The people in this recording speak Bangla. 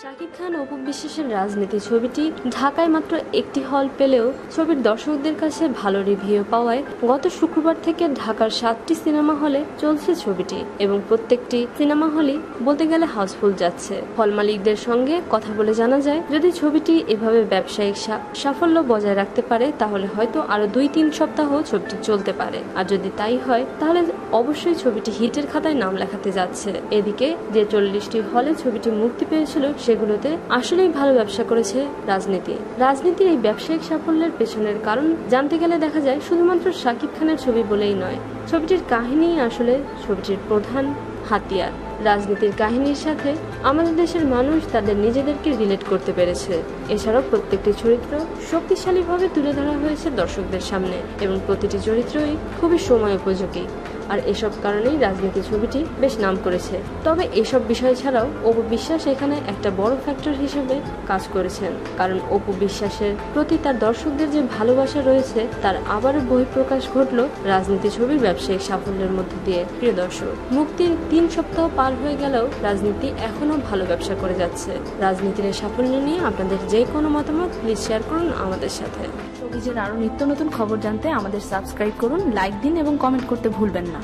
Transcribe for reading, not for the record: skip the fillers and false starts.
শাকিব খান অপু বিশ্বাসের রাজনীতি ছবিটি ঢাকায় মাত্র একটি হল পেলেও ছবির দর্শকদের কাছে ভালো রিভিউ পাওয়ায় গত শুক্রবার থেকে ঢাকার 7টি সিনেমা হলে চলছে ছবিটি এবং প্রত্যেকটি সিনেমা হলই বলতে গেলে হাউসফুল যাচ্ছে। হল মালিকদের সঙ্গে কথা বলে জানা যায়, যদি ছবিটি এভাবে ব্যবসায়িক সাফল্য বজায় রাখতে পারে তাহলে হয়তো আরো 2-3 সপ্তাহ ছবিটি চলতে পারে, আর যদি তাই হয় তাহলে অবশ্যই ছবিটি হিটের খাতায় নাম লেখাতে যাচ্ছে। এদিকে যে 40টি হলে ছবিটি মুক্তি পেয়েছিল সেগুলোতে আসলেই ভালো ব্যবসা করেছে রাজনীতির এই ব্যবসায়িক সাফল্যের পেছনের কারণ জানতে গেলে দেখা যায় শুধুমাত্র শাকিব খানের ছবি বলেই নয়, ছবিটির কাহিনী আসলে ছবিটির প্রধান হাতিয়ার। রাজনীতির কাহিনীর সাথে আমাদের দেশের মানুষ তাদের নিজেদেরকে রিলেট করতে পেরেছে। এছাড়াও প্রত্যেকটি চরিত্র শক্তিশালীভাবে তুলে ধরা হয়েছে দর্শকদের সামনে এবং প্রতিটি চরিত্রই খুবই সময় উপযোগী। আর এসব কারণেই রাজনীতি ছবিটি বেশ নাম করেছে। তবে এসব বিষয় ছাড়াও অপু বিশ্বাস এখানে একটা বড় ফ্যাক্টর হিসেবে কাজ করেছেন, কারণ অপু বিশ্বাসের প্রতি তার দর্শকদের যে ভালোবাসা রয়েছে তার আবারও বহিঃপ্রকাশ ঘটল রাজনীতি ছবির ব্যবসায়িক সাফল্যের মধ্যে দিয়ে। প্রিয় দর্শক, মুক্তির 3 সপ্তাহ পার হয়ে গেলেও রাজনীতি এখনো ভালো ব্যবসা করে যাচ্ছে। রাজনীতির এই সাফল্য নিয়ে আপনাদের যে কোনো মতামত প্লিজ শেয়ার করুন আমাদের সাথে। শোবিজের আরো নিত্য নতুন খবর জানতে আমাদের সাবস্ক্রাইব করুন, লাইক দিন এবং কমেন্ট করতে ভুলবেন না।